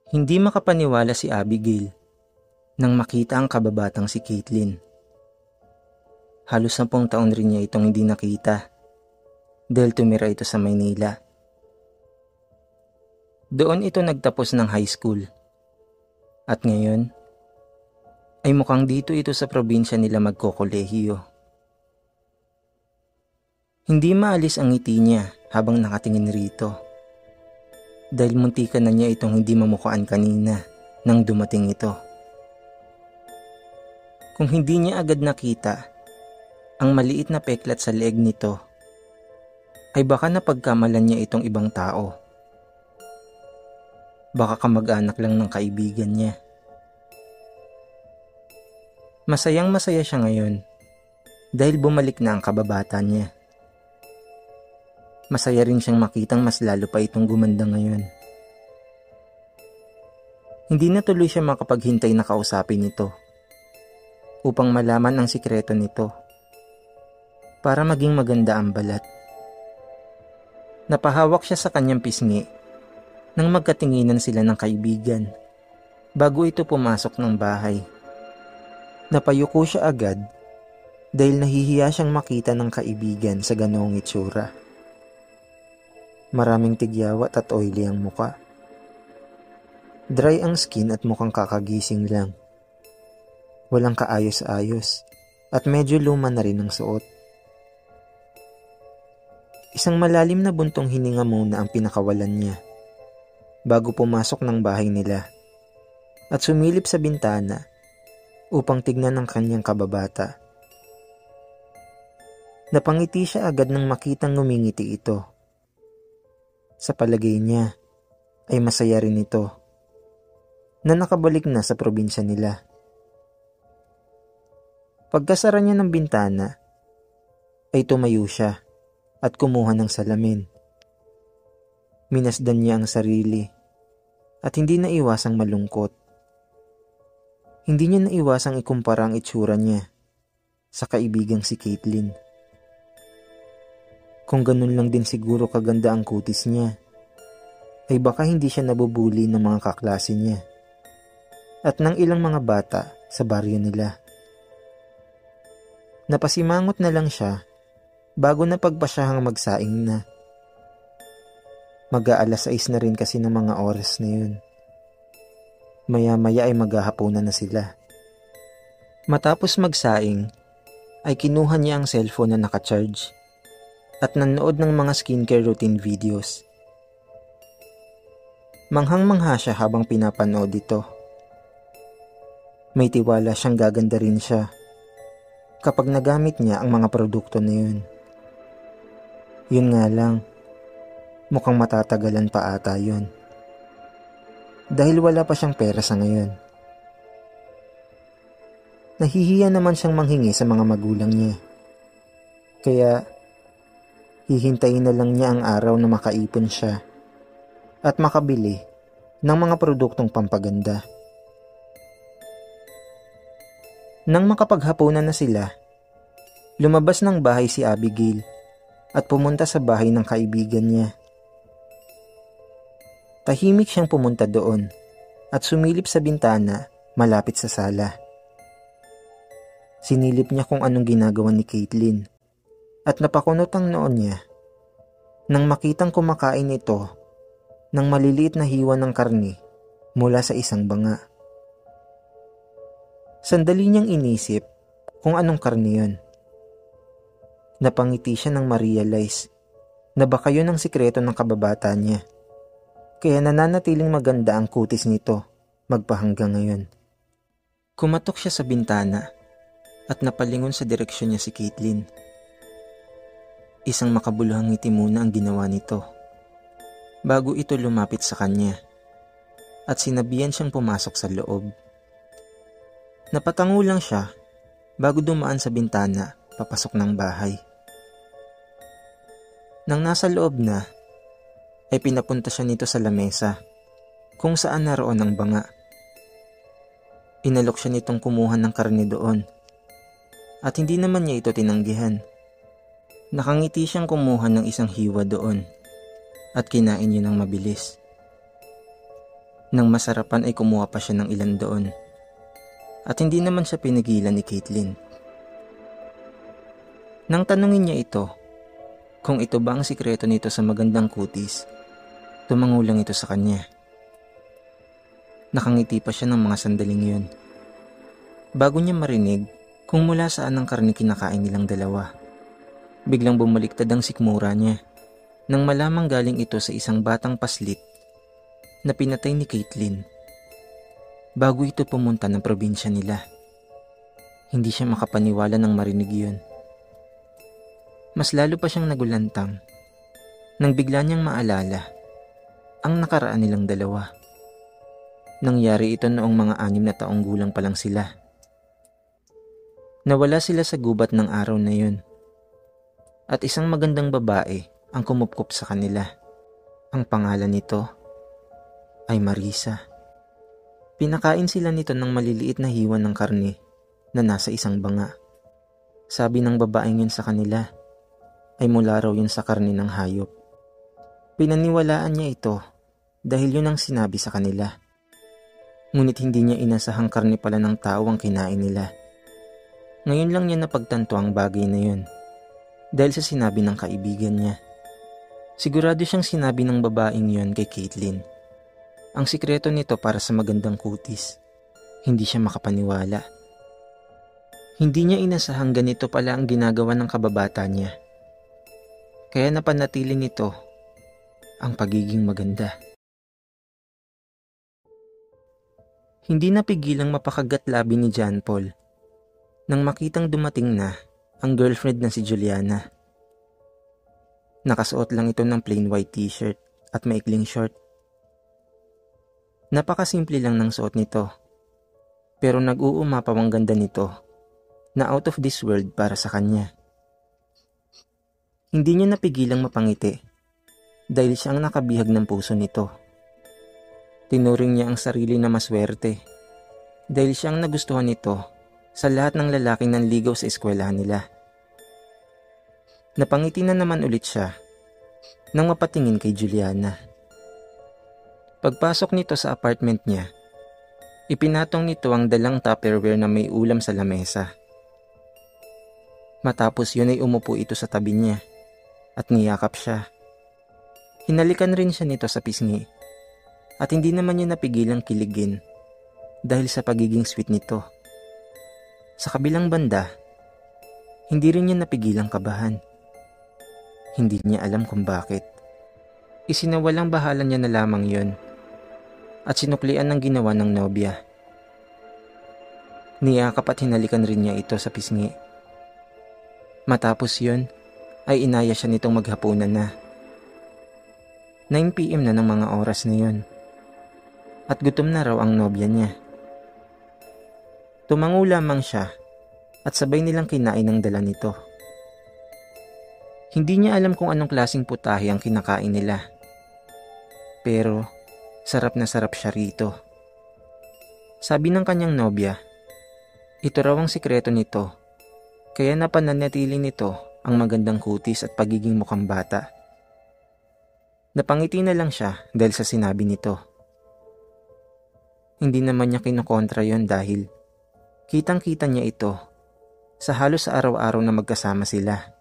Hindi makapaniwala si Abigail nang makita ang kababatang si Caitlyn. Halos 10 taon rin niya itong hindi nakita dahil tumira ito sa Maynila. Doon ito nagtapos ng high school at ngayon ay mukhang dito ito sa probinsya nila magkokolehiyo. Hindi maalis ang ngiti niya habang nakatingin rito dahil muntikan na niya itong hindi mamukhaan kanina nang dumating ito. Kung hindi niya agad nakita ang maliit na peklat sa leeg nito, ay baka napagkamalan niya itong ibang tao. Baka kamag-anak lang ng kaibigan niya. Masayang masaya siya ngayon dahil bumalik na ang kababata niya. Masaya rin siyang makitang mas lalo pa itong gumanda ngayon. Hindi na tuloy siya makapaghintay na kausapin ito upang malaman ang sikreto nito para maging maganda ang balat. Napahawak siya sa kanyang pisngi nang magkatinginan sila ng kaibigan bago ito pumasok ng bahay. Napayuko siya agad dahil nahihiya siyang makita ng kaibigan sa ganoong itsura. Maraming tigyawat at oily ang muka. Dry ang skin at mukhang kakagising lang. Walang kaayos-ayos at medyo luma na rin ang suot. Isang malalim na buntong hininga muna ang pinakawalan niya bago pumasok ng bahay nila at sumilip sa bintana upang tignan ang kanyang kababata. Napangiti siya agad nang makitang ngumingiti ito. Sa palagay niya ay masaya rin ito na nakabalik na sa probinsya nila. Pagkasara niya ng bintana ay tumayo siya at kumuha ng salamin. Minasdan niya ang sarili at hindi naiwasang malungkot. Hindi niya naiwasang ikumpara ang itsura niya sa kaibigang si Caitlyn. Kung ganun lang din siguro kaganda ang kutis niya, ay baka hindi siya nabubuli ng mga kaklase niya at ng ilang mga bata sa baryo nila. Napasimangot na lang siya bago na pagpasyahang magsaing na. Mag-aalas 6 na rin kasi ng mga oras na yun. Maya-maya ay maghahapunan na sila. Matapos magsaing, ay kinuha niya ang cellphone na nakacharge at nanood ng mga skincare routine videos. Manghang-mangha siya habang pinapanood ito. May tiwala siyang gaganda rin siya kapag nagamit niya ang mga produkto na yun. Yun nga lang, mukhang matatagalan pa ata yun. Dahil wala pa siyang pera sa ngayon. Nahihiya naman siyang manghingi sa mga magulang niya. Kaya, hihintayin na lang niya ang araw na makaipon siya at makabili ng mga produktong pampaganda. Nang makapaghapunan na sila, lumabas ng bahay si Abigail at pumunta sa bahay ng kaibigan niya. Tahimik siyang pumunta doon at sumilip sa bintana malapit sa sala. Sinilip niya kung anong ginagawa ni Caitlyn at napakunot ang noon niya nang makitang kumakain ito ng maliliit na hiwa ng karne mula sa isang banga. Sandali niyang inisip kung anong karne yun. Napangiti siya nang ma-realize na baka yun ang sikreto ng kababata niya. Kaya nananatiling maganda ang kutis nito magpahanggang ngayon. Kumatok siya sa bintana at napalingon sa direksyon niya si Caitlyn. Isang makabuluhang ngiti muna ang ginawa nito bago ito lumapit sa kanya at sinabihan siyang pumasok sa loob. Napatango lang siya bago dumaan sa bintana papasok ng bahay. Nang nasa loob na, ay pinapunta siya nito sa lamesa kung saan naroon ang banga. Inalok siya nitong kumuha ng karne doon at hindi naman niya ito tinanggihan. Nakangiti siyang kumuha ng isang hiwa doon at kinain yun ng mabilis. Nang masarapan ay kumuha pa siya ng ilan doon. At hindi naman siya pinigilan ni Caitlin. Nang tanungin niya ito, kung ito ba ang sikreto nito sa magandang kutis, tumango lang ito sa kanya. Nakangiti pa siya ng mga sandaling yun. Bago niya marinig kung mula saan ang karne kinakain nilang dalawa, biglang bumaliktad ang sikmura niya nang malamang galing ito sa isang batang paslit na pinatay ni Caitlin bago ito pumunta ng probinsya nila. Hindi siya makapaniwala nang marinig yun. Mas lalo pa siyang nagulantang nang bigla niyang maalala ang nakaraan nilang dalawa. Nangyari ito noong mga 6 na taong gulang pa lang sila. Nawala sila sa gubat ng araw na yun. At isang magandang babae ang kumupkop sa kanila. Ang pangalan nito ay Marisa. Pinakain sila nito ng maliliit na hiwa ng karne na nasa isang banga. Sabi ng babaeng yun sa kanila ay mula raw yun sa karne ng hayop. Pinaniwalaan niya ito dahil yun ang sinabi sa kanila. Ngunit hindi niya inasahang karne pala ng tao ang kinain nila. Ngayon lang niya napagtanto ang bagay na yun dahil sa sinabi ng kaibigan niya. Sigurado siyang sinabi ng babaeng yun kay Caitlin. Ang sikreto nito para sa magandang kutis. Hindi siya makapaniwala. Hindi niya inasahang ganito pala ang ginagawa ng kababata niya. Kaya napanatili nito ang pagiging maganda. Hindi napigilang mapakagat labi ni John Paul nang makitang dumating na ang girlfriend na si Juliana. Nakasuot lang ito ng plain white t-shirt at maikling short. Napakasimple lang ng suot nito, pero nag-uumapaw ang ganda nito na out of this world para sa kanya. Hindi niya napigilang mapangiti dahil siya ang nakabihag ng puso nito. Tinuring niya ang sarili na maswerte dahil siya ang nagustuhan nito sa lahat ng lalaking nanligaw sa eskwelahan nila. Napangiti na naman ulit siya nang mapatingin kay Juliana. Pagpasok nito sa apartment niya, ipinatong nito ang dalang Tupperware na may ulam sa lamesa. Matapos yun ay umupo ito sa tabi niya at niyakap siya. Hinalikan rin siya nito sa pisngi at hindi naman niya napigilang kiligin dahil sa pagiging sweet nito. Sa kabilang banda, hindi rin niya napigilang kabahan. Hindi niya alam kung bakit. Isinawalang bahala niya na lamang yon at sinuklian ng ginawa ng nobya. Niyakap at hinalikan rin niya ito sa pisngi. Matapos yun, ay inaya siya nitong maghapunan na. 9 PM na ng mga oras na yun. At gutom na raw ang nobya niya. Tumango lamang siya at sabay nilang kinain ang dala nito. Hindi niya alam kung anong klaseng putahe ang kinakain nila. Pero sarap na sarap siya rito. Sabi ng kanyang nobya, ito raw ang sikreto nito, kaya napananatili nito ang magandang kutis at pagiging mukhang bata. Napangiti na lang siya dahil sa sinabi nito. Hindi naman niya kinokontra yon dahil kitang-kita niya ito sa halos sa araw-araw na magkasama sila.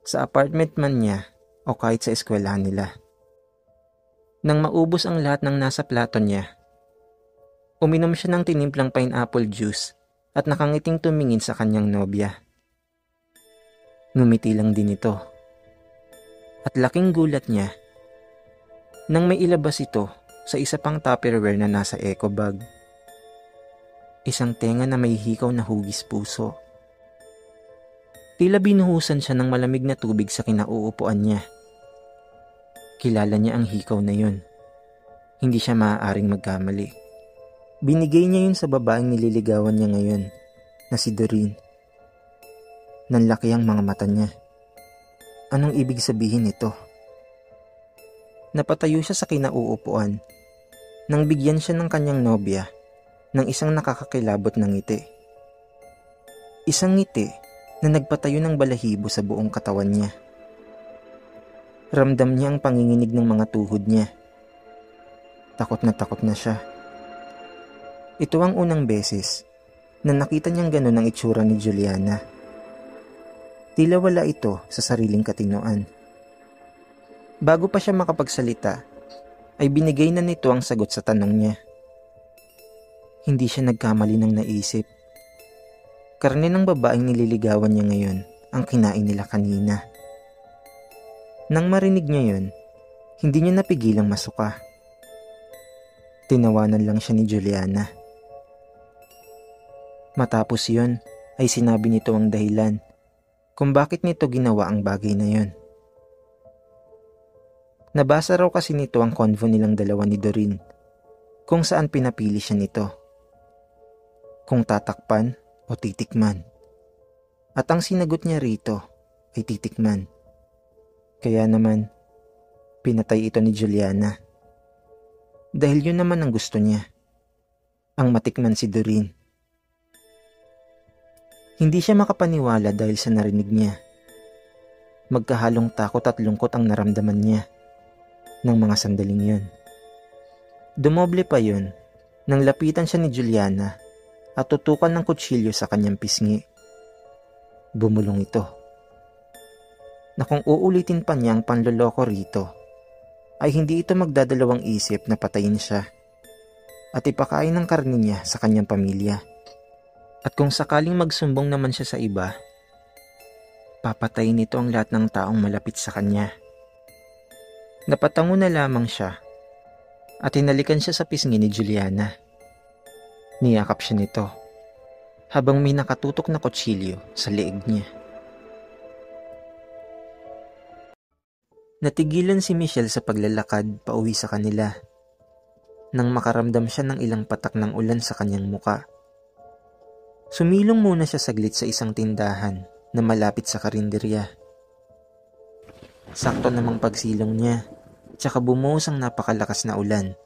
Sa apartment man niya o kahit sa eskwelahan nila. Nang maubos ang lahat ng nasa plato niya, uminom siya ng tinimplang pineapple juice at nakangiting tumingin sa kanyang nobya. Ngumiti lang din ito. At laking gulat niya nang may ilabas ito sa isa pang Tupperware na nasa eco bag. Isang tenga na may hikaw na hugis puso. Tila binuhusan siya ng malamig na tubig sa kinauupuan niya. Kilala niya ang hikaw na yun. Hindi siya maaaring magkamali. Binigay niya yun sa babaeng nililigawan niya ngayon, na si Doreen. Nanlaki ang mga mata niya. Anong ibig sabihin nito? Napatayo siya sa kinauupuan nang bigyan siya ng kanyang nobya ng isang nakakakilabot na ngiti. Isang ngiti na nagpatayo ng balahibo sa buong katawan niya. Ramdam niya ang panginginig ng mga tuhod niya. takot na siya. Ito ang unang beses na nakita niyang ganun ang itsura ni Juliana. Tila wala ito sa sariling katinoan. Bago pa siya makapagsalita, ay binigay na nito ang sagot sa tanong niya. Hindi siya nagkamali ng naisip. Karne ng babaeng nililigawan niya ngayon ang kinain nila kanina. Nang marinig niya yun, hindi niya napigilang masuka. Tinawanan lang siya ni Juliana. Matapos yun, ay sinabi nito ang dahilan kung bakit nito ginawa ang bagay na yun. Nabasa raw kasi nito ang convo nilang dalawa ni Doreen, kung saan pinapili siya nito. Kung tatakpan o titikman. At ang sinagot niya rito ay titikman. Kaya naman, pinatay ito ni Juliana. Dahil yun naman ang gusto niya, ang matikman si Doreen. Hindi siya makapaniwala dahil sa narinig niya. Magkahalong takot at lungkot ang naramdaman niya ng mga sandaling yun. Dumoble pa yun nang lapitan siya ni Juliana at tutukan ng kutsilyo sa kanyang pisngi. Bumulong ito. Na kung uulitin pa niya ang panloloko rito, ay hindi ito magdadalawang isip na patayin siya at ipakain ng karne niya sa kanyang pamilya. At kung sakaling magsumbong naman siya sa iba, papatayin nito ang lahat ng taong malapit sa kanya. Napatango na lamang siya at hinalikan siya sa pisngi ni Juliana. Niyakap siya nito habang may nakatutok na kutsilyo sa leeg niya. Natigilan si Michelle sa paglalakad pauwi sa kanila nang makaramdam siya ng ilang patak ng ulan sa kanyang muka. Sumilong muna siya saglit sa isang tindahan na malapit sa karinderya. Sakto namang pagsilong niya, tsaka bumuhos ang napakalakas na ulan.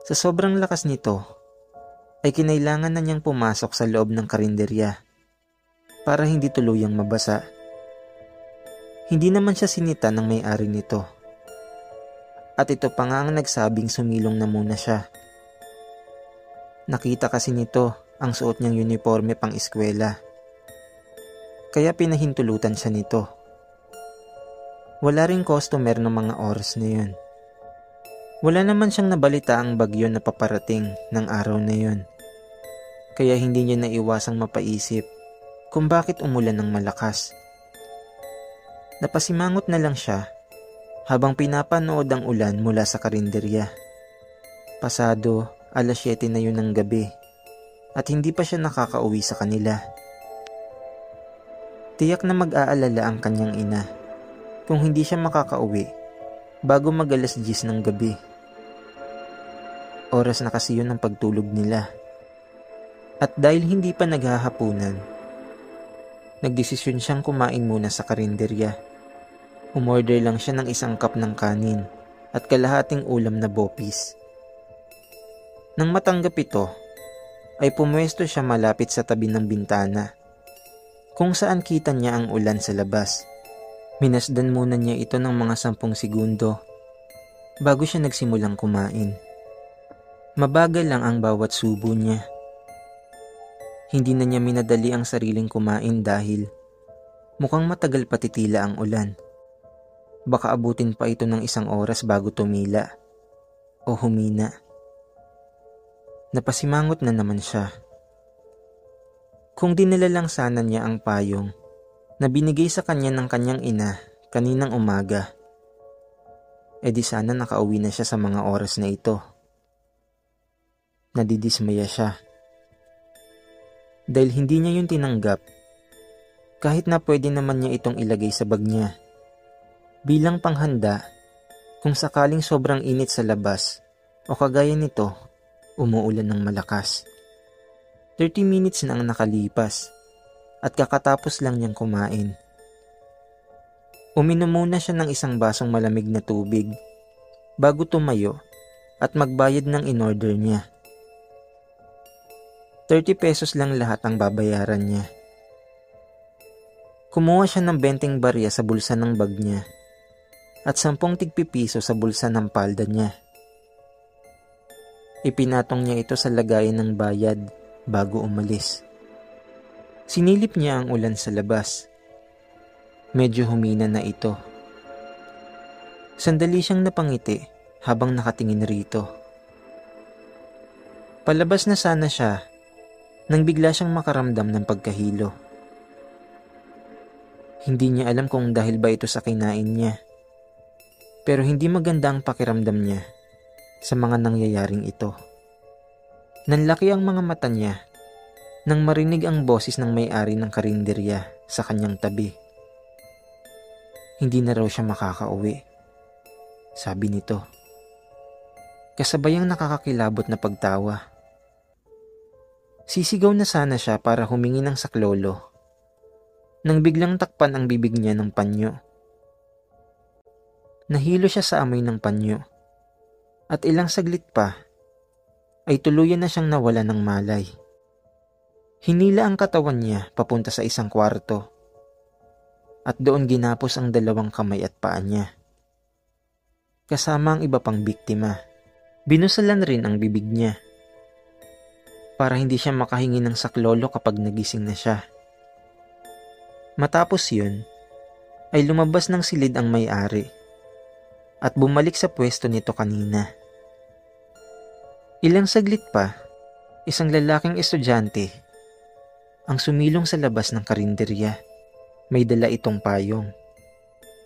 Sa sobrang lakas nito, ay kinailangan na niyang pumasok sa loob ng karinderya para hindi tuluyang mabasa. Hindi naman siya sinita ng may-ari nito. At ito pa nga ang nagsabing sumilong na muna siya. Nakita kasi nito ang suot niyang uniforme pang eskwela. Kaya pinahintulutan siya nito. Wala ring customer ng mga oras na yun. Wala naman siyang nabalita ang bagyo na paparating ng araw na yun. Kaya hindi niya naiwasang mapaisip kung bakit umulan ng malakas. Napasimangot na lang siya habang pinapanood ang ulan mula sa karinderya. Pasado 7:00 na yun ng gabi at hindi pa siya nakakauwi sa kanila. Tiyak na mag-aalala ang kanyang ina kung hindi siya makakauwi bago mag-10:00 ng gabi. Oras na kasi yun ng pagtulog nila. At dahil hindi pa naghahapunan, nagdesisyon siyang kumain muna sa karinderya. Umorder lang siya ng 1 cup ng kanin at kalahating ulam na bopis. Nang matanggap ito, ay pumwesto siya malapit sa tabi ng bintana, kung saan kita niya ang ulan sa labas. Minasdan muna niya ito ng mga 10 segundo bago siya nagsimulang kumain. Mabagal lang ang bawat subo niya. Hindi na niya minadali ang sariling kumain dahil mukhang matagal pa titila ang ulan. Baka abutin pa ito ng 1 oras bago tumila o humina. Napasimangot na naman siya. Kung dinala lang sana niya ang payong na binigay sa kanya ng kanyang ina kaninang umaga, di sana nakauwi na siya sa mga oras na ito. Nadidismaya siya. Dahil hindi niya yun tinanggap, kahit na pwede naman niya itong ilagay sa bag niya. Bilang panghanda, kung sakaling sobrang init sa labas o kagaya nito, umuulan ng malakas. 30 minutes na ang nakalipas at kakatapos lang niyang kumain. Uminom muna siya ng 1 basong malamig na tubig bago tumayo at magbayad ng in-order niya. 30 pesos lang lahat ang babayaran niya. Kumuha siya ng 20 barya sa bulsa ng bag niya at 10 tigpipiso sa bulsa ng palda niya. Ipinatong niya ito sa lagayan ng bayad bago umalis. Sinilip niya ang ulan sa labas. Medyo humina na ito. Sandali siyang napangiti habang nakatingin rito. Palabas na sana siya nang bigla siyang makaramdam ng pagkahilo. Hindi niya alam kung dahil ba ito sa kinain niya. Pero hindi maganda ang pakiramdam niya sa mga nangyayaring ito. Nanlaki ang mga mata niya nang marinig ang boses ng may-ari ng karinderya sa kanyang tabi. Hindi na raw siya makakauwi, sabi nito. Kasabay ang nakakakilabot na pagtawa. Sisigaw na sana siya para humingi ng saklolo nang biglang takpan ang bibig niya ng panyo. Nahilo siya sa amoy ng panyo at ilang saglit pa ay tuluyan na siyang nawala ng malay. Hinila ang katawan niya papunta sa isang kwarto at doon ginapos ang dalawang kamay at paa niya. Kasama ang iba pang biktima. Binusalan rin ang bibig niya para hindi siya makahingi ng saklolo kapag nagising na siya. Matapos yun, ay lumabas ng silid ang may-ari at bumalik sa pwesto nito kanina. Ilang saglit pa, isang lalaking estudyante ang sumilong sa labas ng karinderya. May dala itong payong.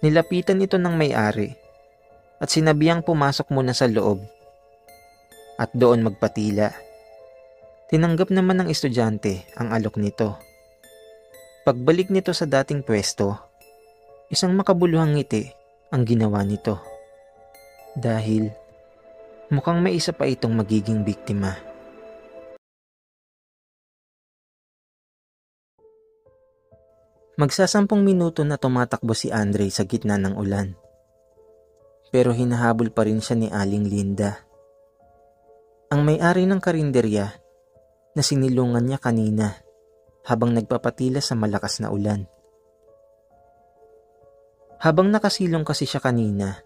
Nilapitan ito ng may-ari at sinabihang pumasok muna sa loob at doon magpatila. Tinanggap naman ng estudyante ang alok nito. Pagbalik nito sa dating pwesto, isang makabuluhang ngiti ang ginawa nito. Dahil mukhang may isa pa itong magiging biktima. Magsasampung minuto na tumatakbo si Andre sa gitna ng ulan. Pero hinahabol pa rin siya ni Aling Linda. Ang may-ari ng karinderya na sinilungan niya kanina habang nagpapatila sa malakas na ulan. Habang nakasilong kasi siya kanina,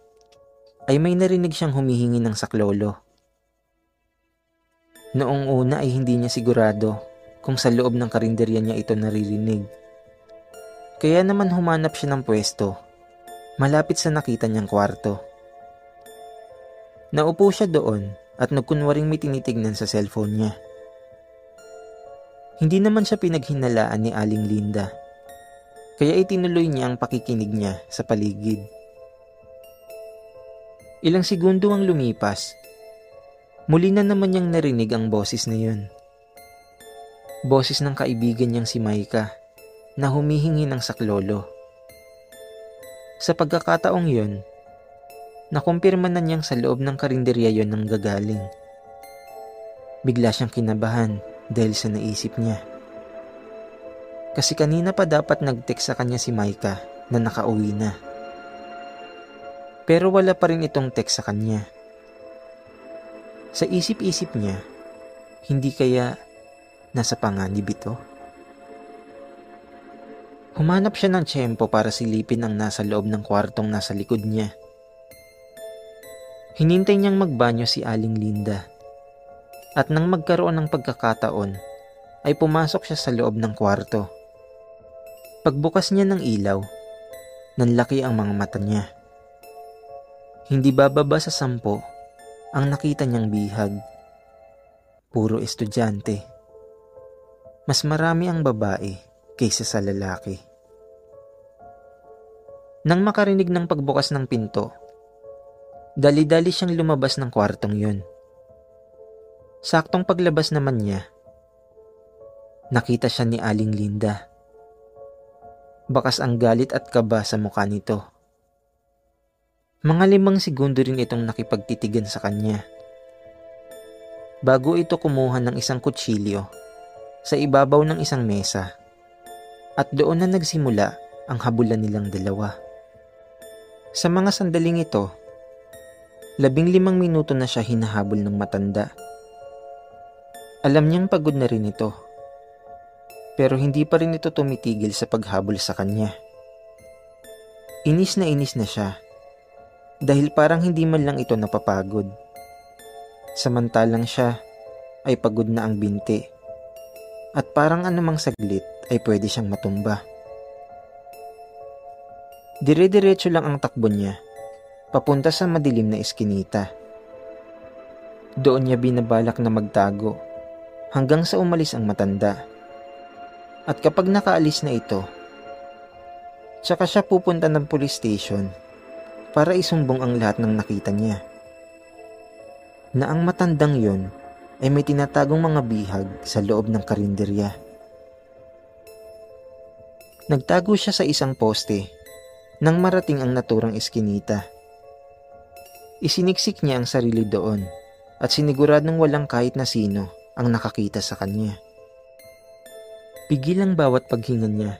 ay may narinig siyang humihingi ng saklolo. Noong una ay hindi niya sigurado kung sa loob ng karinderya niya ito naririnig. Kaya naman humanap siya ng pwesto malapit sa nakita niyang kwarto. Naupo siya doon at nagkunwaring may tinitignan sa cellphone niya. Hindi naman siya pinaghinalaan ni Aling Linda, kaya itinuloy niya ang pakikinig niya sa paligid. Ilang segundo ang lumipas, muli na naman niyang narinig ang boses na yun. Boses ng kaibigan niyang si Maika na humihingi ng saklolo. Sa pagkakataong yun, nakumpirma na niyang sa loob ng karinderya yun nang gagaling. Bigla siyang kinabahan dahil sa naisip niya. Kasi kanina pa dapat nag-text sa kanya si Maika na nakauwi na. Pero wala pa rin itong text sa kanya. Sa isip-isip niya, hindi kaya nasa panganib ito? Humanap siya ng tiyempo para silipin ang nasa loob ng kwartong nasa likod niya. Hinintay niyang magbanyo si Aling Linda. At nang magkaroon ng pagkakataon, ay pumasok siya sa loob ng kwarto. Pagbukas niya ng ilaw, nanlaki ang mga mata niya. Hindi bababa sa 10 ang nakita niyang bihag. Puro estudyante. Mas marami ang babae kaysa sa lalaki. Nang makarinig ng pagbukas ng pinto, dali-dali siyang lumabas ng kwartong yun. Saktong paglabas naman niya, nakita siya ni Aling Linda. Bakas ang galit at kaba sa mukha nito. Mga 5 segundo rin itong nakipagtitigan sa kanya. Bago ito kumuha ng isang kutsilyo sa ibabaw ng isang mesa at doon na nagsimula ang habulan nilang dalawa. Sa mga sandaling ito, 15 minuto na siya hinahabol ng matanda. Alam niyang pagod na rin ito, pero hindi pa rin ito tumitigil sa paghabol sa kanya. Inis na siya dahil parang hindi man lang ito napapagod. Samantalang siya ay pagod na ang binti at parang anumang saglit ay pwede siyang matumba. Dire-diretso lang ang takbo niya, papunta sa madilim na eskinita. Doon niya binabalak na magtago hanggang sa umalis ang matanda. At kapag nakaalis na ito, tsaka siya pupunta ng police station para isumbong ang lahat ng nakita niya. Na ang matandang yon ay may tinatagong mga bihag sa loob ng karinderya. Nagtago siya sa isang poste nang marating ang naturang eskinita. Isiniksik niya ang sarili doon at siniguradong walang kahit na sino ang nakakita sa kanya. Pigil ang bawat paghinga niya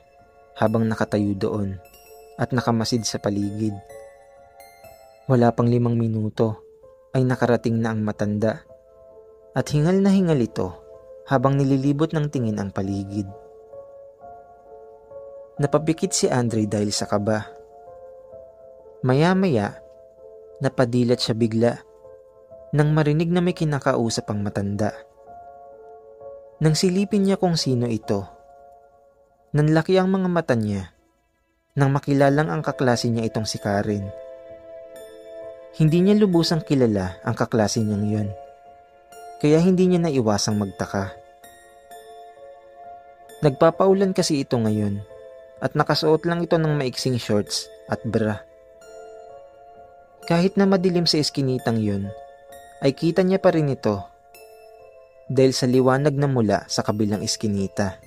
habang nakatayo doon at nakamasid sa paligid. Wala pang 5 minuto ay nakarating na ang matanda at hingal na hingal ito habang nililibot ng tingin ang paligid. Napapikit si Andre dahil sa kaba. Maya-maya, napadilat siya bigla nang marinig na may kinakausap ang matanda. Nang silipin niya kung sino ito, nanlaki ang mga mata niya nang makilalang ang kaklase niya itong si Karen. Hindi niya lubusang kilala ang kaklase niyang yun, kaya hindi niya naiwasang magtaka. Nagpapaulan kasi ito ngayon at nakasuot lang ito ng maiksing shorts at bra. Kahit na madilim sa eskinitang yun, ay kita niya pa rin ito dahil sa liwanag na mula sa kabilang eskinita.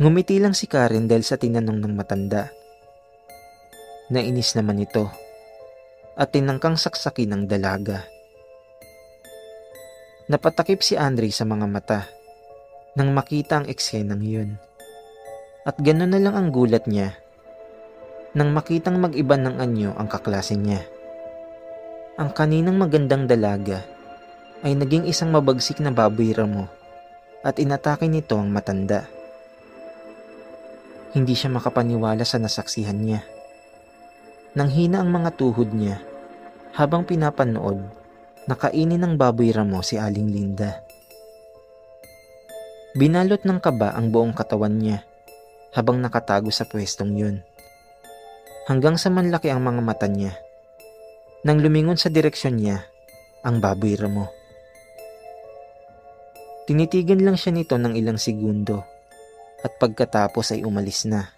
Ngumiti lang si Karen dahil sa tinanong ng matanda. Nainis naman ito at tinangkang saksakin ng dalaga. Napatakip si Andre sa mga mata nang makita ang eksenang yun. At gano'n na lang ang gulat niya nang makitang mag-iba ng anyo ang kaklase niya. Ang kaninang magandang dalaga ay naging isang mabagsik na baboy ramo at inatake nito ang matanda. Hindi siya makapaniwala sa nasaksihan niya. Nanghina ang mga tuhod niya habang pinapanood na kainin ng baboy ramo si Aling Linda. Binalot ng kaba ang buong katawan niya habang nakatago sa pwestong yun. Hanggang sa manlaki ang mga mata niya nang lumingon sa direksyon niya ang baboy ramo. Tinitigan lang siya nito ng ilang segundo at pagkatapos ay umalis na.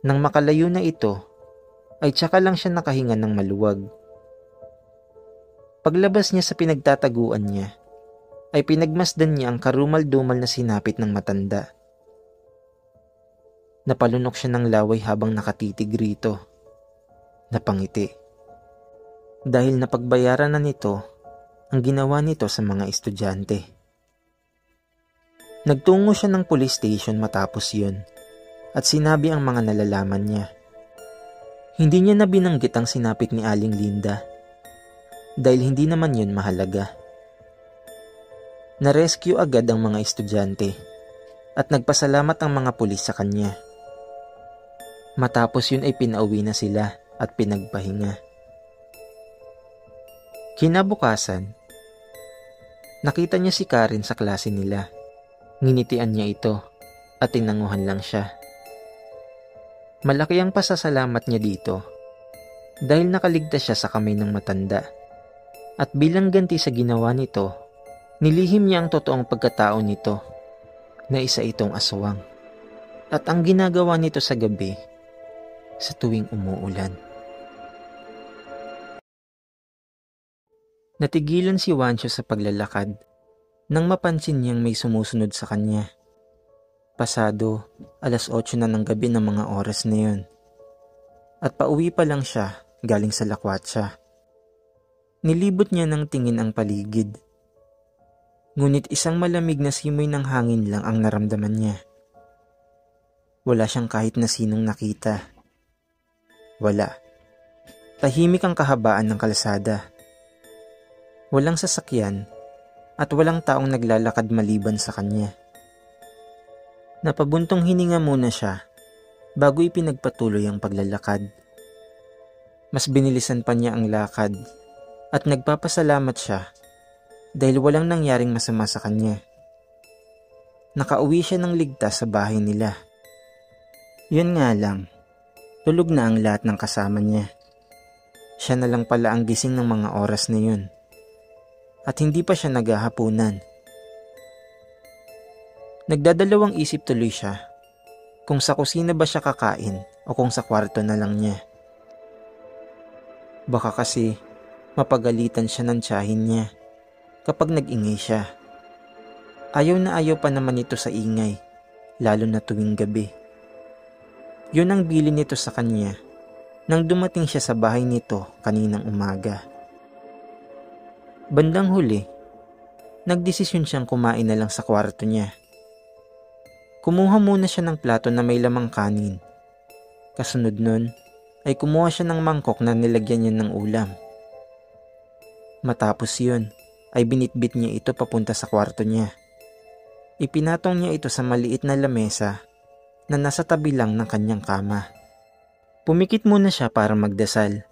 Nang makalayo na ito, ay tsaka lang siya nakahinga ng maluwag. Paglabas niya sa pinagtataguan niya, ay pinagmasdan niya ang karumal-dumal na sinapit ng matanda. Napalunok siya ng laway habang nakatitig rito. Napangiti. Dahil napagbayaran na nito ang ginawa nito sa mga estudyante. Nagtungo siya ng police station matapos yun at sinabi ang mga nalalaman niya. Hindi niya na binanggit ang sinapit ni Aling Linda dahil hindi naman yun mahalaga. Na-rescue agad ang mga estudyante at nagpasalamat ang mga pulis sa kanya. Matapos yun ay pinauwi na sila at pinagpahinga. Kinabukasan, nakita niya si Karen sa klase nila. Nginitian niya ito at tinanguhan lang siya. Malaki ang pasasalamat niya dito dahil nakaligtas siya sa kamay ng matanda. At bilang ganti sa ginawa nito, nilihim niya ang totoong pagkatao nito na isa itong aswang. At ang ginagawa nito sa gabi sa tuwing umuulan. Natigilan si Juancho sa paglalakad nang mapansin niyang may sumusunod sa kanya. Pasado 8:00 na ng gabi ng mga oras na yun. At pauwi pa lang siya galing sa lakwatsa. Nilibot niya ng tingin ang paligid. Ngunit isang malamig na simoy ng hangin lang ang naramdaman niya. Wala siyang kahit na sinong nakita. Wala. Tahimik ang kahabaan ng kalsada. Walang sasakyan at walang taong naglalakad maliban sa kanya. Napabuntong hininga muna siya bago ipinagpatuloy ang paglalakad. Mas binilisan pa niya ang lakad at nagpapasalamat siya dahil walang nangyaring masama sa kanya. Nakauwi siya ng ligtas sa bahay nila. Yun nga lang, tulog na ang lahat ng kasama niya. Siya na lang pala ang gising ng mga oras na yun. At hindi pa siya naghahapunan. Nagdadalawang isip tuloy siya kung sa kusina ba siya kakain o kung sa kwarto na lang niya. Baka kasi mapagalitan siya ng tiyahin niya kapag nag-ingay siya. Ayaw na ayaw pa naman ito sa ingay, lalo na tuwing gabi. Yun ang bilin nito sa kanya nang dumating siya sa bahay nito kaninang umaga. Bandang huli, nagdesisyon siyang kumain na lang sa kwarto niya. Kumuha muna siya ng plato na may lamang kanin. Kasunod nun, ay kumuha siya ng mangkok na nilagyan niya ng ulam. Matapos yun, ay binitbit niya ito papunta sa kwarto niya. Ipinatong niya ito sa maliit na lamesa na nasa tabi lang ng kanyang kama. Pumikit muna siya para magdasal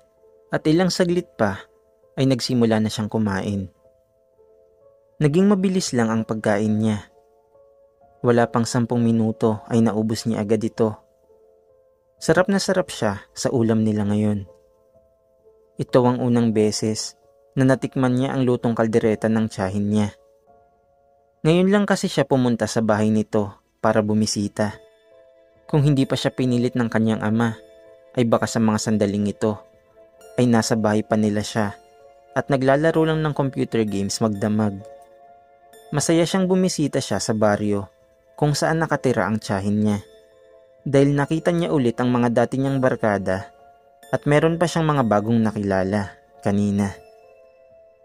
at ilang saglit pa ay nagsimula na siyang kumain. Naging mabilis lang ang pagkain niya. Wala pang 10 minuto ay naubos niya agad ito. Sarap na sarap siya sa ulam nila ngayon. Ito ang unang beses na natikman niya ang lutong kaldereta ng tiyahin niya. Ngayon lang kasi siya pumunta sa bahay nito para bumisita. Kung hindi pa siya pinilit ng kanyang ama, ay baka sa mga sandaling ito ay nasa bahay pa nila siya at naglalaro lang ng computer games magdamag. Masaya siyang bumisita siya sa baryo kung saan nakatira ang tiyahin niya. Dahil nakita niya ulit ang mga dati niyang barkada at meron pa siyang mga bagong nakilala kanina.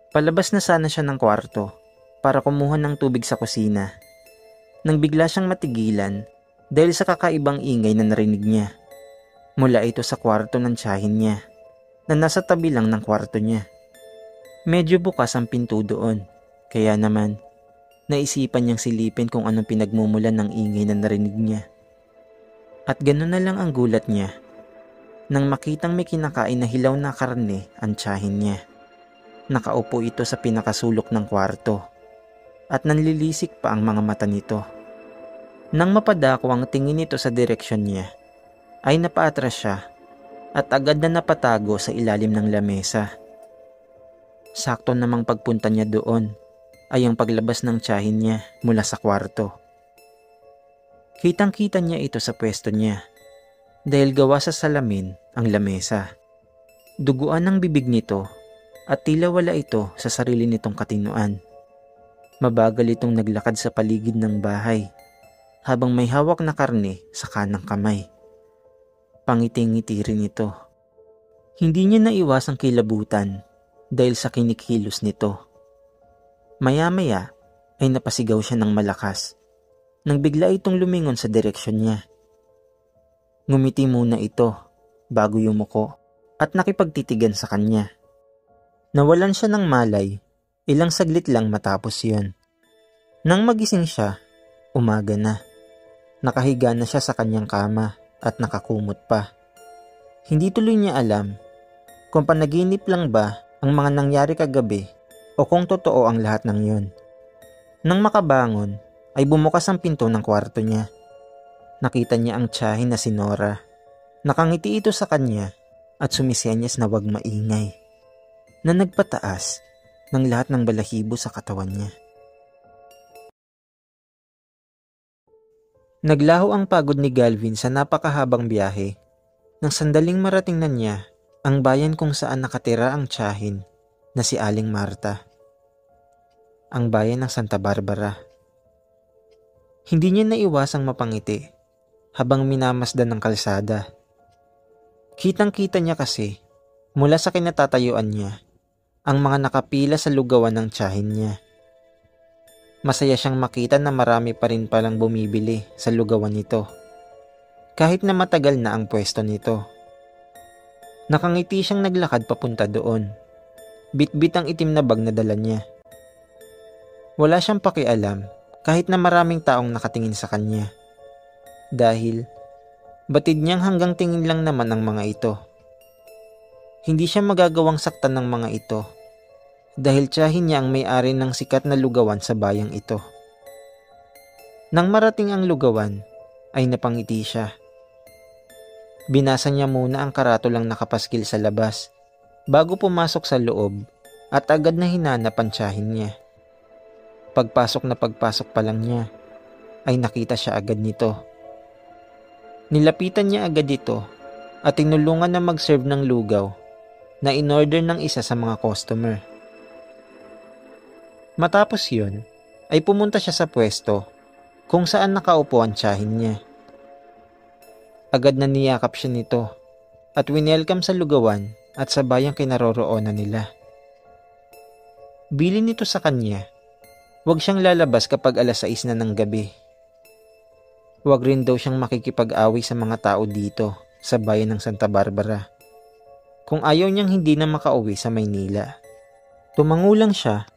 Palabas na sana siya ng kwarto para kumuha ng tubig sa kusina nang bigla siyang matigilan dahil sa kakaibang ingay na narinig niya. Mula ito sa kwarto ng tiyahin niya na nasa tabi lang ng kwarto niya. Medyo bukas ang pinto doon, kaya naman naisipan niyang silipin kung anong pinagmumulan ng ingay na narinig niya. At gano'n na lang ang gulat niya nang makitang may kinakain na hilaw na karne ang tiyahin niya. Nakaupo ito sa pinakasulok ng kwarto at nanlilisik pa ang mga mata nito. Nang mapadako ang tingin nito sa direksyon niya, ay napaatras siya at agad na napatago sa ilalim ng lamesa. Sakto namang pagpunta niya doon ay ang paglabas ng tiyahin niya mula sa kwarto. Kitang-kita niya ito sa pwesto niya dahil gawa sa salamin ang lamesa. Duguan ang bibig nito at tila wala ito sa sarili nitong katinuan. Mabagal itong naglakad sa paligid ng bahay habang may hawak na karne sa kanang kamay. Pangiti-ngiti rin ito. Hindi niya naiwasang kilabutan dahil sa kinikilos nito. Maya-maya ay napasigaw siya ng malakas nang bigla itong lumingon sa direksyon niya. Ngumiti muna ito bago yumuko at nakipagtitigan sa kanya. Nawalan siya ng malay, ilang saglit lang matapos yun. Nang magising siya, umaga na. Nakahiga na siya sa kanyang kama at nakakumot pa. Hindi tuloy niya alam kung panaginip lang ba ang mga nangyari kagabi o kung totoo ang lahat ng yun. Nang makabangon, ay bumukas ang pinto ng kwarto niya. Nakita niya ang tiyahin na si Nora. Nakangiti ito sa kanya at sumisenyas na wag maingay, na nagpataas ng lahat ng balahibo sa katawan niya. Naglaho ang pagod ni Galvin sa napakahabang biyahe nang sandaling marating na niya ang bayan kung saan nakatira ang tiyahin na si Aling Marta. Ang bayan ng Santa Barbara. Hindi niya naiwasang mapangiti habang minamasdan ng kalsada. Kitang-kita niya kasi mula sa kinatatayuan niya ang mga nakapila sa lugawan ng tiyahin niya. Masaya siyang makita na marami pa rin palang bumibili sa lugawan nito kahit na matagal na ang pwesto nito. Nakangiti siyang naglakad papunta doon. Bitbit ang itim na bag na dala niya. Wala siyang pakialam kahit na maraming taong nakatingin sa kanya. Dahil batid niyang hanggang tingin lang naman ang mga ito. Hindi siya magagawang saktan ng mga ito dahil tiyahin niya ang may-ari ng sikat na lugawan sa bayang ito. Nang marating ang lugawan, ay napangiti siya. Binasa niya muna ang karatulang nakapaskil sa labas bago pumasok sa loob at agad na hinanap ang tiyahin niya. Pagpasok pa lang niya, ay nakita siya agad nito. Nilapitan niya agad ito at tinulungan na mag-serve ng lugaw na in-order ng isa sa mga customer. Matapos yun, ay pumunta siya sa pwesto kung saan nakaupo ang tiyahin niya. Agad na niyakap siya nito at winelcome sa lugawan at sa bayang kinaroroonan nila. Bilin nito sa kanya, huwag siyang lalabas kapag 6:00 na ng gabi. Huwag rin daw siyang makikipag-away sa mga tao dito sa bayan ng Santa Barbara kung ayaw niyang hindi na makauwi sa Maynila. Tumangulang siya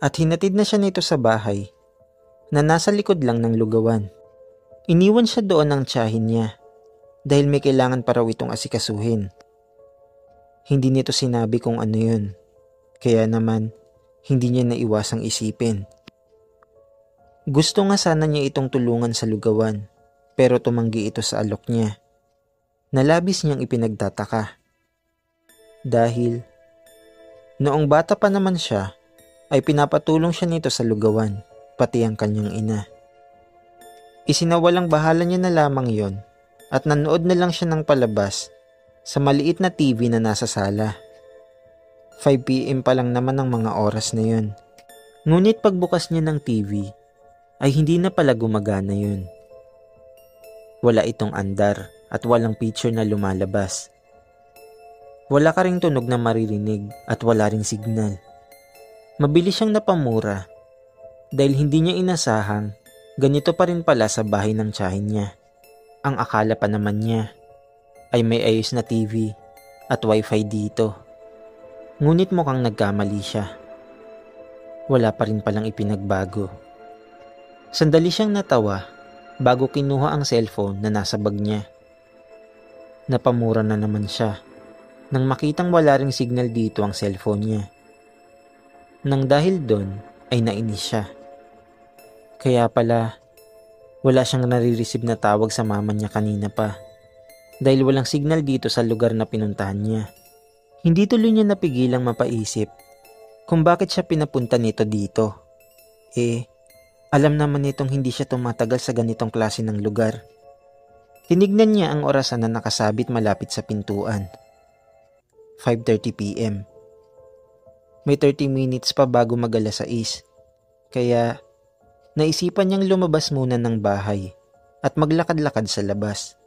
at hinatid na siya nito sa bahay na nasa likod lang ng lugawan. Iniwan siya doon ng tiyahin niya dahil may kailangan pa raw itong asikasuhin. Hindi nito sinabi kung ano yun, kaya naman hindi niya naiwasang isipin. Gusto nga sana niya itong tulungan sa lugawan pero tumanggi ito sa alok niya na labis niyang ipinagtataka. Dahil noong bata pa naman siya ay pinapatulong siya nito sa lugawan, pati ang kanyang ina. Isinawalang bahala niya na lamang yon at nanood na lang siya ng palabas sa maliit na TV na nasa sala. 5 PM pa lang naman ang mga oras na yun. Ngunit pagbukas niya ng TV ay hindi na pala gumagana yun. Wala itong andar at walang picture na lumalabas. Wala ka ring tunog na maririnig at wala ring signal. Mabilis siyang napamura dahil hindi niya inasahang ganito pa rin pala sa bahay ng tiyahin niya. Ang akala pa naman niya ay may ayos na TV at wifi dito. Ngunit mukhang nagkamali siya. Wala pa rin palang ipinagbago. Sandali siyang natawa bago kinuha ang cellphone na nasa bag niya. Napamura na naman siya nang makitang wala ring signal dito ang cellphone niya. Nang dahil doon ay nainis siya. Kaya pala wala siyang nare-receive na tawag sa mama niya kanina pa dahil walang signal dito sa lugar na pinuntahan niya. Hindi tuloy niya napigilang mapaisip kung bakit siya pinapunta nito dito. Alam naman nitong hindi siya tumatagal sa ganitong klase ng lugar. Tinignan niya ang orasan na nakasabit malapit sa pintuan. 5:30 PM. May 30 minutes pa bago mag-6, kaya naisipan niyang lumabas muna ng bahay at maglakad-lakad sa labas.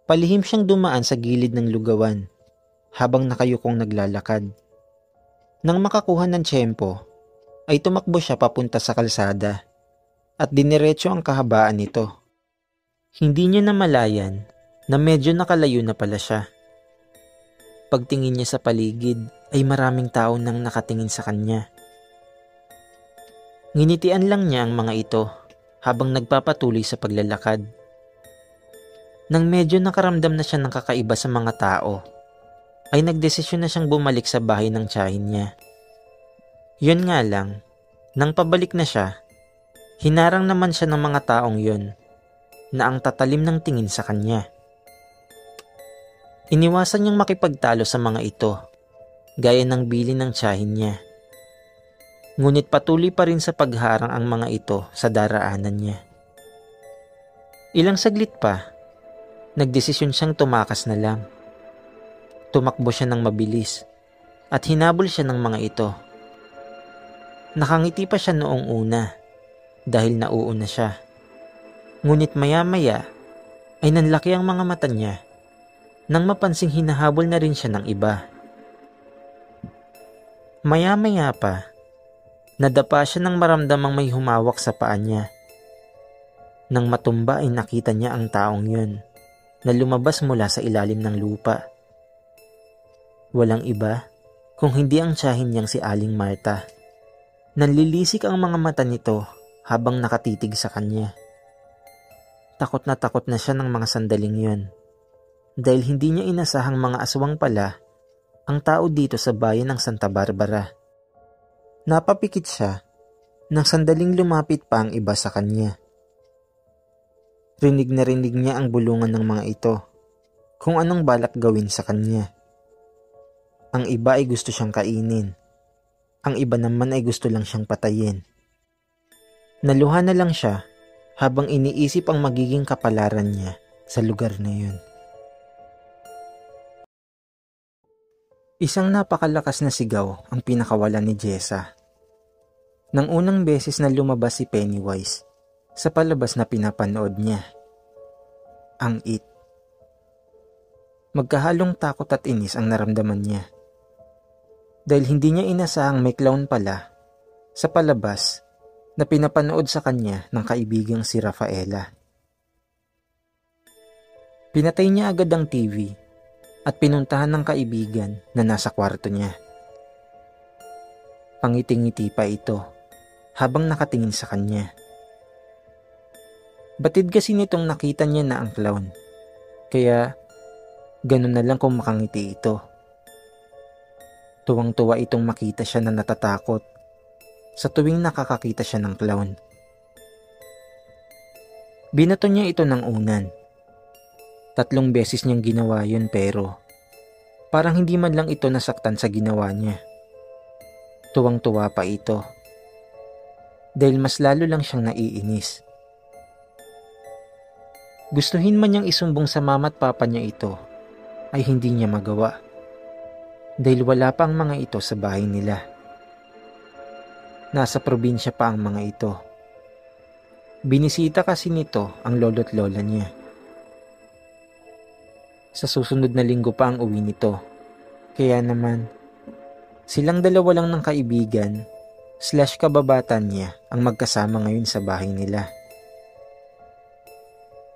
Palihim siyang dumaan sa gilid ng lugawan habang nakayukong naglalakad. Nang makakuha ng tiyempo, ay tumakbo siya papunta sa kalsada at diniretso ang kahabaan nito. Hindi niya namalayan na medyo nakalayo na pala siya. Pagtingin niya sa paligid ay maraming tao nang nakatingin sa kanya. Nginitian lang niya ang mga ito habang nagpapatuloy sa paglalakad. Nang medyo nakaramdam na siya ng kakaiba sa mga tao, ay nagdesisyon na siyang bumalik sa bahay ng tiyahin niya. Yun nga lang, nang pabalik na siya, hinarang naman siya ng mga taong yun na ang tatalim ng tingin sa kanya. Iniwasan niyang makipagtalo sa mga ito, gaya ng bilin ng tiyahin niya. Ngunit patuloy pa rin sa pagharang ang mga ito sa daraanan niya. Ilang saglit pa, nagdesisyon siyang tumakas na lang. Tumakbo siya ng mabilis at hinabol siya ng mga ito. Nakangiti pa siya noong una dahil nauuna siya. Ngunit maya-maya ay nanlaki ang mga mata niya nang mapansing hinahabol na rin siya ng iba. Maya-maya pa, nadapa siya nang maramdamang may humawak sa paa niya. Nang matumba ay nakita niya ang taong yun na lumabas mula sa ilalim ng lupa. Walang iba kung hindi ang tiyahin niyang si Aling Marta. Nanlilisik ang mga mata nito habang nakatitig sa kanya. Takot na siya ng mga sandaling yun dahil hindi niya inasahang mga aswang pala ang tao dito sa bayan ng Santa Barbara. Napapikit siya nang sandaling lumapit pa ang iba sa kanya. Rinig na rinig niya ang bulungan ng mga ito kung anong balak gawin sa kanya. Ang iba ay gusto siyang kainin. Ang iba naman ay gusto lang siyang patayin. Naluha na lang siya habang iniisip ang magiging kapalaran niya sa lugar na yun. Isang napakalakas na sigaw ang pinakawalan ni Jessa. Nang unang beses na lumabas si Pennywise sa palabas na pinapanood niya. Ang It. Magkahalong takot at inis ang naramdaman niya. Dahil hindi niya inasahang may clown pala sa palabas na pinapanood sa kanya ng kaibigang si Rafaela. Pinatay niya agad ang TV at pinuntahan ng kaibigan na nasa kwarto niya. Pangiting-ngiti pa ito habang nakatingin sa kanya. Batid kasi nitong nakita niya na ang clown, kaya ganun na lang kung makangiti ito. Tuwang-tuwa itong makita siya na natatakot sa tuwing nakakakita siya ng clown. Binato niya ito ng unan. 3 beses niyang ginawa yun pero parang hindi man lang ito nasaktan sa ginawa niya. Tuwang-tuwa pa ito dahil mas lalo lang siyang naiinis. Gustuhin man niyang isumbong sa mama at papa niya ito ay hindi niya magawa dahil wala pa ang mga ito sa bahay nila. Nasa probinsya pa ang mga ito. Binisita kasi nito ang lolo't lola niya. Sa susunod na linggo pa ang uwi nito. Kaya naman, silang dalawa lang ng kaibigan / kababatan niya ang magkasama ngayon sa bahay nila.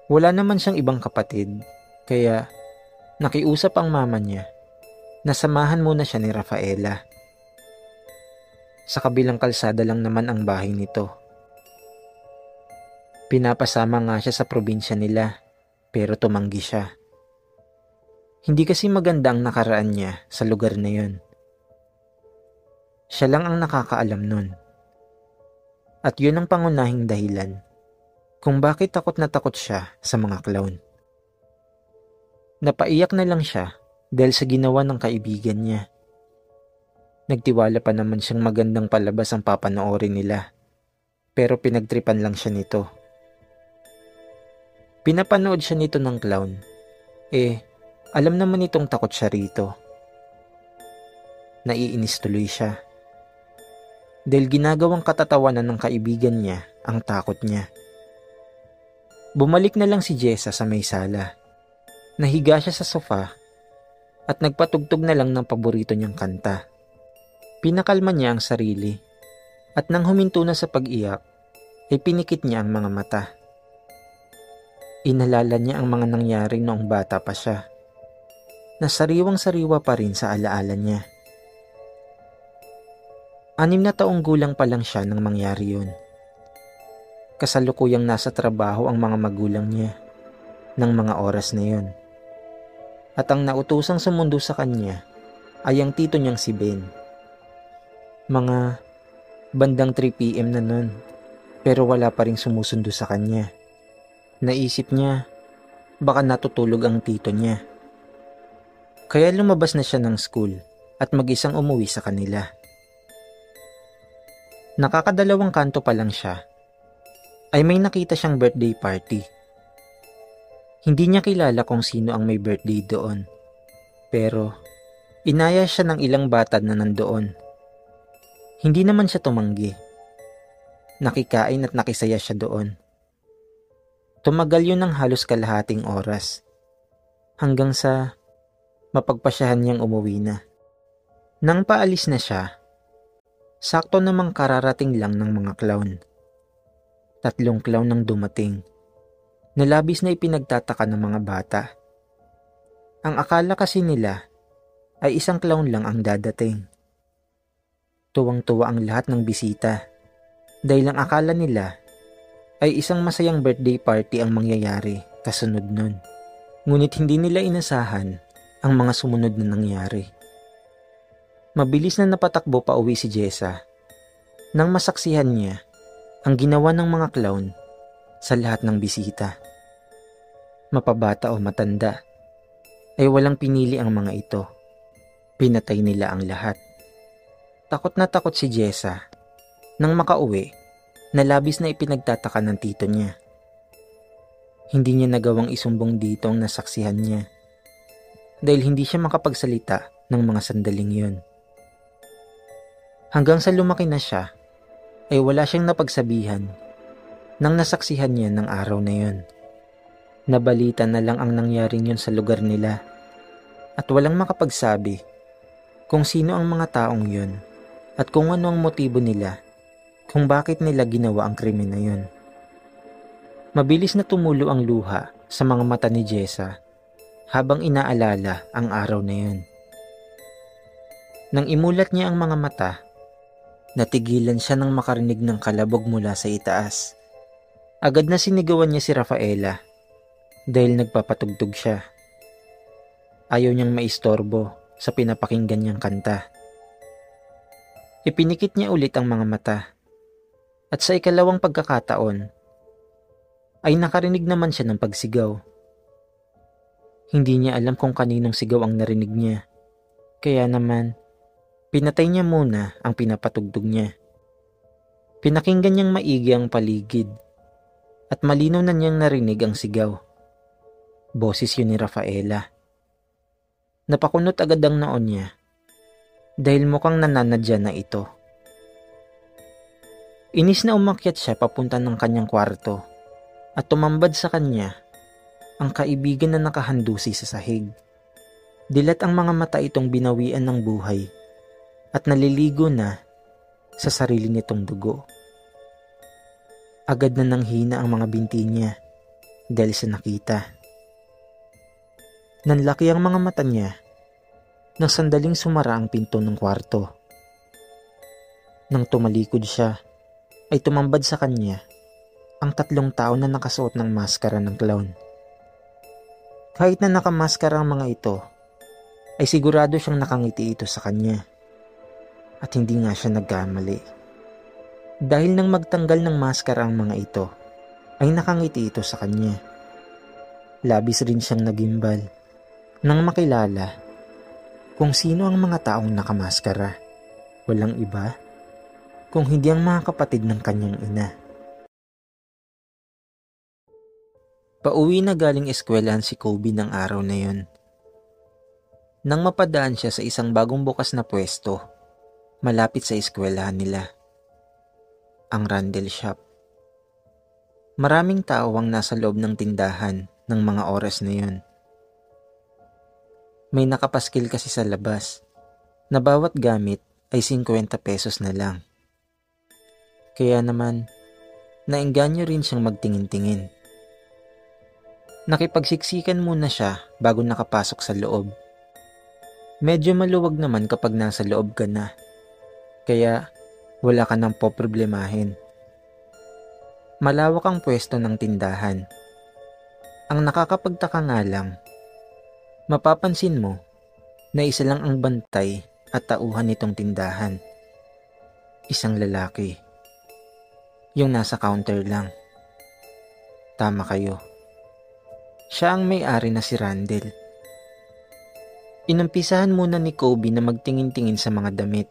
Wala naman siyang ibang kapatid, kaya nakiusap ang mama niya na samahan muna siya ni Rafaela. Sa kabilang kalsada lang naman ang bahay nito. Pinapasama nga siya sa probinsya nila, pero tumanggi siya. Hindi kasi maganda ang nakaraan niya sa lugar na yun. Siya lang ang nakakaalam nun. At yun ang pangunahing dahilan kung bakit takot na takot siya sa mga clown. Napaiyak na lang siya dahil sa ginawa ng kaibigan niya. Nagtiwala pa naman siyang magandang palabas ang papanoorin nila, pero pinagtripan lang siya nito. Pinapanood siya nito ng clown. Alam naman itong takot siya rito. Naiinis tuloy siya. Dahil ginagawang katatawanan ng kaibigan niya ang takot niya. Bumalik na lang si Jessa sa may sala. Nahiga siya sa sofa at nagpatugtog na lang ng paborito niyang kanta. Pinakalma niya ang sarili at nang huminto na sa pag-iyak, ay pinikit niya ang mga mata. Inalala niya ang mga nangyari noong bata pa siya, na sariwang-sariwa pa rin sa alaala niya. 6 na taong gulang pa lang siya nang mangyari yun. Kasalukuyang nasa trabaho ang mga magulang niya ng mga oras na yun. At ang nautusang sumundo sa kanya ay ang tito niyang si Ben. Mga bandang 3 PM na nun, pero wala pa ring sumusundo sa kanya. Naisip niya, baka natutulog ang tito niya. Kaya lumabas na siya ng school at mag-isang umuwi sa kanila. Nakakadalawang kanto pa lang siya, ay may nakita siyang birthday party. Hindi niya kilala kung sino ang may birthday doon, pero inaya siya ng ilang bata na nandoon. Hindi naman siya tumanggi. Nakikain at nakisaya siya doon. Tumagal yun ng halos kalahating oras, hanggang sa mapagpasyahan niyang umuwi na. Nang paalis na siya, sakto namang kararating lang ng mga clown. 3 clown ang dumating, na labis na ipinagtataka ng mga bata. Ang akala kasi nila ay isang clown lang ang dadating. Tuwang-tuwa ang lahat ng bisita dahil ang akala nila ay isang masayang birthday party ang mangyayari kasunod nun. Ngunit hindi nila inasahan ang mga sumunod na nangyari. Mabilis na napatakbo pa uwi si Jessa nang masaksihan niya ang ginawa ng mga clown sa lahat ng bisita. Mapabata o matanda, ay walang pinili ang mga ito. Pinatay nila ang lahat. Takot na takot si Jessa nang makauwi na labis na ipinagtataka ng tito niya. Hindi niya nagawang isumbong dito ang nasaksihan niya dahil hindi siya makapagsalita ng mga sandaling yun. Hanggang sa lumaki na siya, ay wala siyang napagsabihan nang nasaksihan niya ng araw na yun. Nabalita na lang ang nangyaring yun sa lugar nila at walang makapagsabi kung sino ang mga taong yun at kung ano ang motibo nila kung bakit nila ginawa ang krimen na yun. Mabilis na tumulo ang luha sa mga mata ni Jessa habang inaalala ang araw na yun. Nang imulat niya ang mga mata, natigilan siya nang makarinig ng kalabog mula sa itaas. Agad na sinigawan niya si Rafaela dahil nagpapatugtog siya. Ayaw niyang maistorbo sa pinapakinggan niyang kanta. Ipinikit niya ulit ang mga mata at sa ikalawang pagkakataon ay nakarinig naman siya ng pagsigaw. Hindi niya alam kung kaninong sigaw ang narinig niya, kaya naman pinatay niya muna ang pinapatugtog niya. Pinakinggan niyang maigi ang paligid at malinaw na niyang narinig ang sigaw. Boses yun ni Rafaela. Napakunot agad ang noo niya dahil mukhang nananadya na ito. Inis na umakyat siya papunta ng kanyang kwarto at tumambad sa kanya ang kaibigan na nakahandusi sa sahig. Dilat ang mga mata itong binawian ng buhay at naliligo na sa sarili nitong dugo. Agad na nanghina ang mga binti niya dahil sa nakita. Nanlaki ang mga mata niya nang sandaling sumara ang pinto ng kwarto. Nang tumalikod siya, ay tumambad sa kanya ang 3 tao na nakasuot ng maskara ng clown. Kahit na nakamaskara ang mga ito, ay sigurado siyang nakangiti ito sa kanya. At hindi nga siya nagkamali. Dahil nang magtanggal ng maskara ang mga ito, ay nakangiti ito sa kanya. Labis rin siyang nagimbal nang makilala kung sino ang mga taong nakamaskara. Walang iba kung hindi ang mga kapatid ng kanyang ina. Pauwi na galing eskwelahan si Kobe ng araw na yun. Nang mapadaan siya sa isang bagong bukas na pwesto malapit sa eskwelahan nila, ang Randall Shop. Maraming tao ang nasa loob ng tindahan ng mga oras na yun. May nakapaskil kasi sa labas na bawat gamit ay 50 pesos na lang. Kaya naman, naengganyo rin siyang magtingin-tingin. Nakipagsiksikan muna siya bago nakapasok sa loob. Medyo maluwag naman kapag nasa loob ka na, kaya wala ka nang poproblemahin. Malawak ang pwesto ng tindahan. Ang nakakapagtaka nga lang, mapapansin mo na isa lang ang bantay at tauhan nitong tindahan. Isang lalaki. Yung nasa counter lang. Tama kayo. Siya ang may-ari na si Randall. Inumpisahan muna ni Kobe na magtingin-tingin sa mga damit.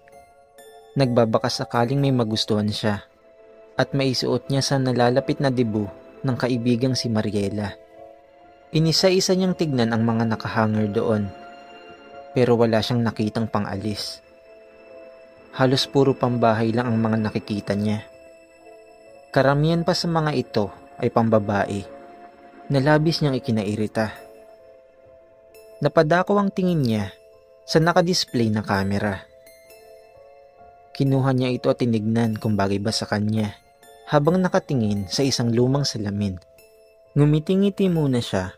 Nagbabaka sakaling may magustuhan siya at maisuot niya sa nalalapit na debut ng kaibigang si Mariela. Inisa-isa niyang tignan ang mga nakahanger doon, pero wala siyang nakitang pang-alis. Halos puro pambahay lang ang mga nakikita niya. Karamihan pa sa mga ito ay pambabae na labis niyang ikinairita. Napadako ang tingin niya sa nakadisplay na kamera. Kinuha niya ito at tinignan kung bagay ba sa kanya habang nakatingin sa isang lumang salamin. Ngumiti-ngiti muna siya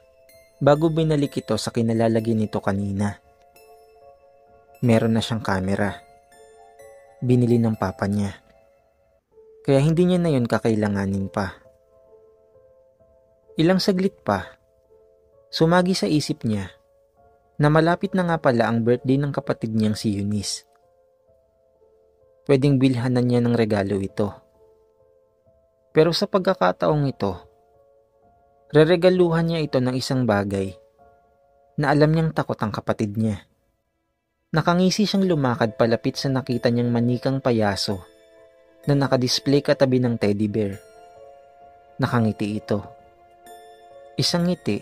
bago binalik ito sa kinalalagyan nito kanina. Meron na siyang kamera. Binili ng papa niya. Kaya hindi niya na yun kakailanganin pa. Ilang saglit pa, sumagi sa isip niya na malapit na nga pala ang birthday ng kapatid niyang si Eunice. pwedeng bilhan na niya ng regalo ito. Pero sa pagkakataong ito, reregaluhan niya ito ng isang bagay na alam niyang takot ang kapatid niya. Nakangisi siyang lumakad palapit sa nakita niyang manikang payaso na nakadisplay katabi ng teddy bear. Nakangiti ito. Isang ngiti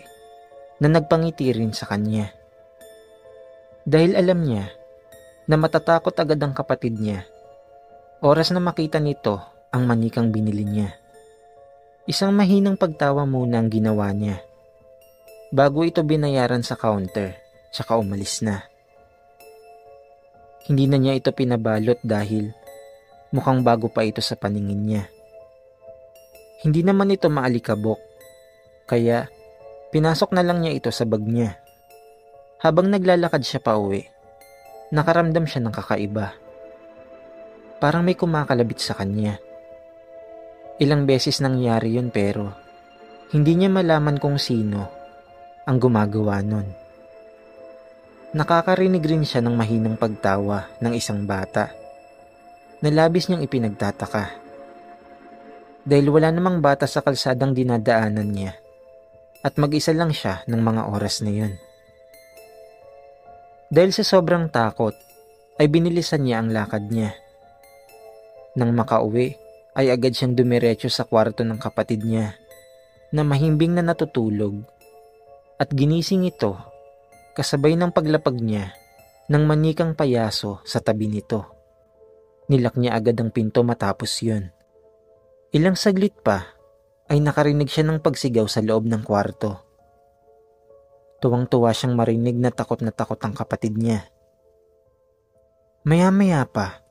na nagpangiti rin sa kanya. Dahil alam niya na matatakot agad ang kapatid niya, oras na makita nito ang manikang binili niya. Isang mahinang pagtawa muna ang ginawa niya bago ito binayaran sa counter tsaka umalis na. Hindi na niya ito pinabalot dahil mukhang bago pa ito sa paningin niya. Hindi naman ito maalikabok, kaya pinasok na lang niya ito sa bag niya. Habang naglalakad siya pauwi, nakaramdam siya ng kakaiba. Parang may kumakalabit sa kanya. Ilang beses nangyari yun pero hindi niya malaman kung sino ang gumagawa nun. Nakakarinig rin siya ng mahinang pagtawa ng isang bata na labis niyang ipinagtataka. Dahil wala namang bata sa kalsadang dinadaanan niya at mag-isa lang siya ng mga oras na yun. Dahil sa sobrang takot ay binilisan niya ang lakad niya. Nang makauwi ay agad siyang dumiretso sa kwarto ng kapatid niya na mahimbing na natutulog at ginising ito kasabay ng paglapag niya ng manikang payaso sa tabi nito. Nilak niya agad ang pinto matapos yun. Ilang saglit pa ay nakarinig siya ng pagsigaw sa loob ng kwarto. Tuwang-tuwa siyang marinig na takot ang kapatid niya. Maya-maya pa,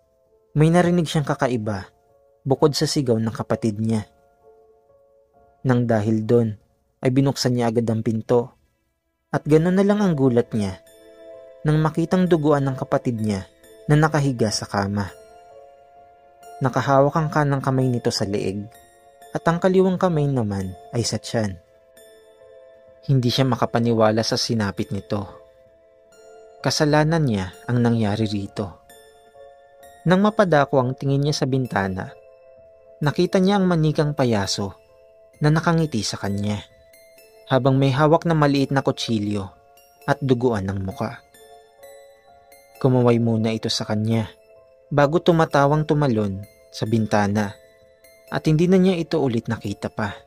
may narinig siyang kakaiba bukod sa sigaw ng kapatid niya. Nang dahil doon, ay binuksan niya agad ang pinto at gano'n na lang ang gulat niya nang makitang duguan ng kapatid niya na nakahiga sa kama. Nakahawak ang kanang kamay nito sa leeg at ang kaliwang kamay naman ay sa tiyan. Hindi siya makapaniwala sa sinapit nito. Kasalanan niya ang nangyari rito. Nang mapadako ang tingin niya sa bintana, nakita niya ang manikang payaso na nakangiti sa kanya habang may hawak na maliit na kutsilyo at duguan ng muka. Kumaway muna ito sa kanya bago tumatawang tumalon sa bintana at hindi na niya ito ulit nakita pa.